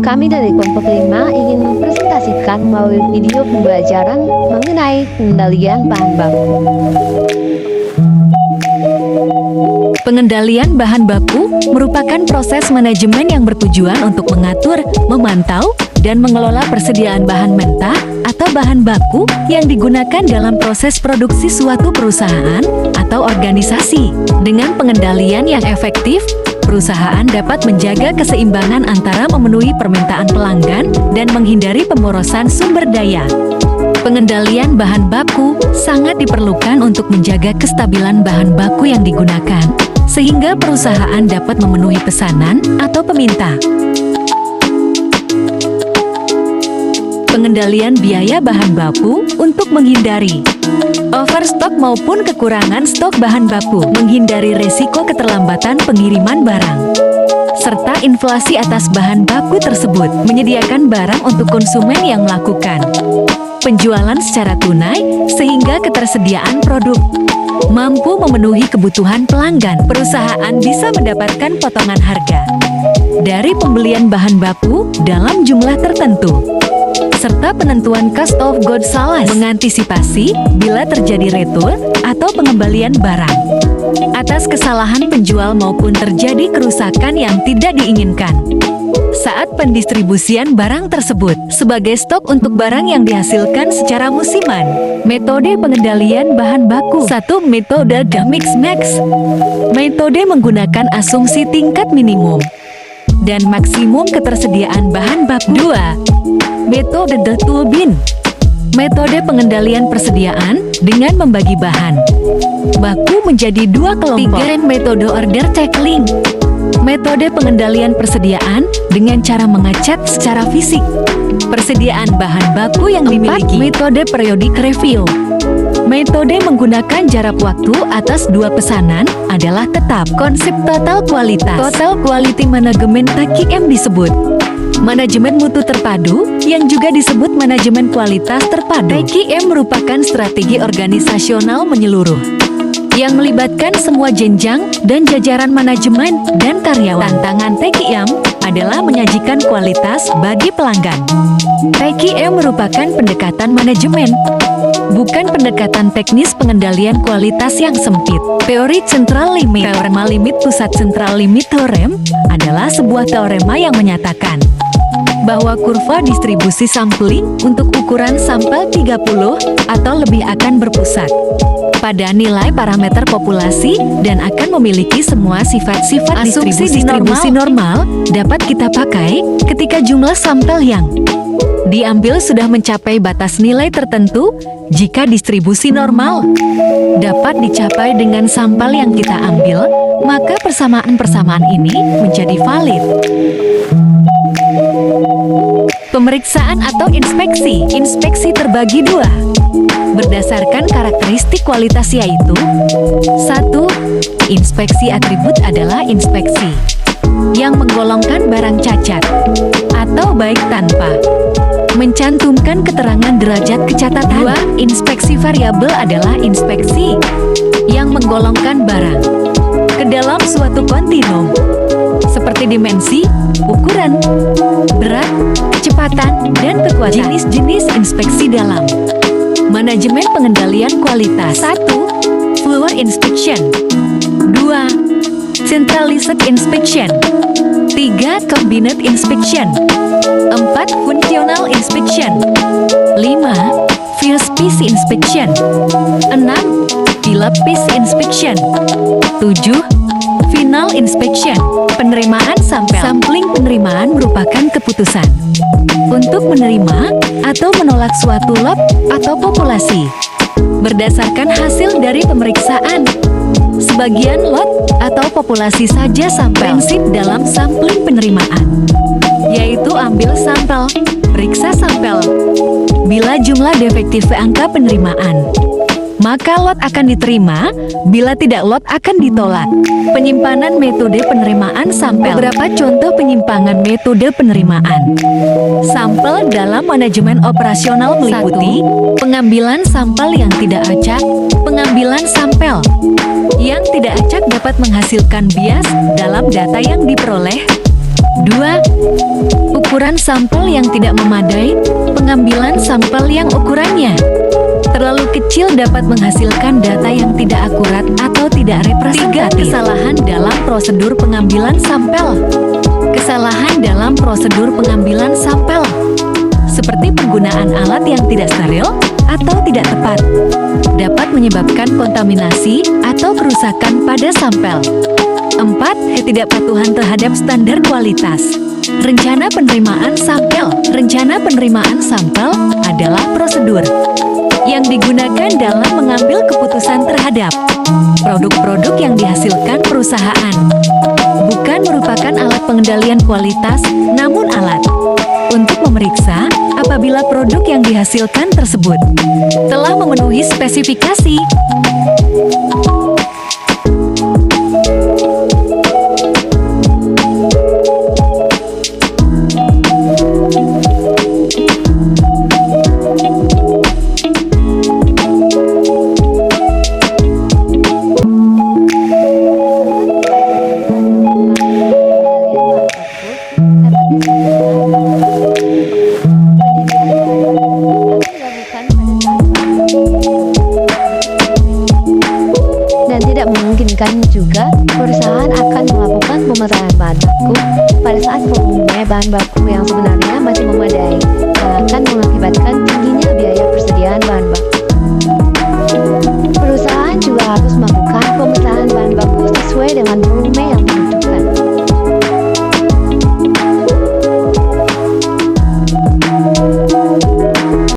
Kami dari kelompok 5 ingin mempresentasikan melalui video pembelajaran mengenai pengendalian bahan baku. Pengendalian bahan baku merupakan proses manajemen yang bertujuan untuk mengatur, memantau, dan mengelola persediaan bahan mentah atau bahan baku yang digunakan dalam proses produksi suatu perusahaan atau organisasi. Dengan pengendalian yang efektif, perusahaan dapat menjaga keseimbangan antara memenuhi permintaan pelanggan dan menghindari pemborosan sumber daya. Pengendalian bahan baku sangat diperlukan untuk menjaga kestabilan bahan baku yang digunakan, sehingga perusahaan dapat memenuhi pesanan atau peminta. Pengendalian biaya bahan baku untuk menghindari overstok maupun kekurangan stok bahan baku, menghindari resiko keterlambatan pengiriman barang, serta inflasi atas bahan baku tersebut, menyediakan barang untuk konsumen yang melakukan penjualan secara tunai sehingga ketersediaan produk mampu memenuhi kebutuhan pelanggan. Perusahaan bisa mendapatkan potongan harga dari pembelian bahan baku dalam jumlah tertentu, serta penentuan cost of goods sold, mengantisipasi bila terjadi retur atau pengembalian barang atas kesalahan penjual maupun terjadi kerusakan yang tidak diinginkan saat pendistribusian barang tersebut, sebagai stok untuk barang yang dihasilkan secara musiman. Metode pengendalian bahan baku. 1. Metode Mix Max. Metode menggunakan asumsi tingkat minimum dan maksimum ketersediaan bahan baku. 2. Metode Tool Bin. Metode pengendalian persediaan dengan membagi bahan baku menjadi 2 kelompok. 3. Metode Order Tackling. Metode pengendalian persediaan dengan cara mengecat secara fisik persediaan bahan baku yang dimiliki. 4. Metode Periodic Review. Metode menggunakan jarak waktu atas 2 pesanan adalah tetap. Konsep total kualitas. Total Quality Management (TQM) disebut manajemen mutu terpadu yang juga disebut manajemen kualitas terpadu. TQM merupakan strategi organisasional menyeluruh yang melibatkan semua jenjang dan jajaran manajemen dan karyawan. Tantangan TQM adalah menyajikan kualitas bagi pelanggan. TQM merupakan pendekatan manajemen, bukan pendekatan teknis pengendalian kualitas yang sempit. Teori Central Limit. Teorema limit pusat Central Limit Theorem adalah sebuah teorema yang menyatakan bahwa kurva distribusi sampling untuk ukuran sampel 30 atau lebih akan berpusat pada nilai parameter populasi dan akan memiliki semua sifat-sifat distribusi normal dapat kita pakai ketika jumlah sampel yang diambil sudah mencapai batas nilai tertentu. Jika distribusi normal dapat dicapai dengan sampel yang kita ambil, maka persamaan-persamaan ini menjadi valid. Pemeriksaan atau inspeksi. Inspeksi terbagi 2 berdasarkan karakteristik kualitas, yaitu 1. Inspeksi atribut adalah inspeksi yang menggolongkan barang cacat atau baik tanpa mencantumkan keterangan derajat kecacatan. 2. Inspeksi variabel adalah inspeksi yang menggolongkan barang ke dalam suatu kontinum seperti dimensi, ukuran, berat, kecepatan, dan kekuatan. Jenis-jenis inspeksi dalam manajemen pengendalian kualitas. 1. Floor Inspection. 2. Centralized Inspection. 3. Combined Inspection. 4. Functional Inspection. 5. First Piece Inspection. 6. Pilot Piece Inspection. 7. Final Inspection. Penerimaan sampel. Sampling penerimaan merupakan keputusan untuk menerima atau menolak suatu lot atau populasi berdasarkan hasil dari pemeriksaan. Sebagian lot atau populasi saja sampel. Prinsip dalam sampling penerimaan yaitu ambil sampel, periksa sampel. Bila jumlah defektif angka penerimaan, maka lot akan diterima, bila tidak lot akan ditolak. Penyimpanan metode penerimaan sampel. Beberapa contoh penyimpangan metode penerimaan sampel dalam manajemen operasional meliputi 1. Pengambilan sampel yang tidak acak. Pengambilan sampel yang tidak acak dapat menghasilkan bias dalam data yang diperoleh. 2. ukuran sampel yang tidak memadai, pengambilan sampel yang ukurannya terlalu kecil dapat menghasilkan data yang tidak akurat atau tidak representatif. 3. Kesalahan dalam prosedur pengambilan sampel. Kesalahan dalam prosedur pengambilan sampel, seperti penggunaan alat yang tidak steril atau tidak tepat, dapat menyebabkan kontaminasi atau kerusakan pada sampel. 4. Ketidakpatuhan terhadap standar kualitas. Rencana penerimaan sampel. Rencana penerimaan sampel adalah prosedur yang digunakan dalam mengambil keputusan terhadap produk-produk yang dihasilkan perusahaan. Bukan merupakan alat pengendalian kualitas, namun alat untuk memeriksa apabila produk yang dihasilkan tersebut telah memenuhi spesifikasi. Dan tidak memungkinkan juga perusahaan akan melakukan pemerataan bahan baku pada saat volume bahan baku yang sebenarnya masih memadai, yang akan mengakibatkan tingginya biaya persediaan bahan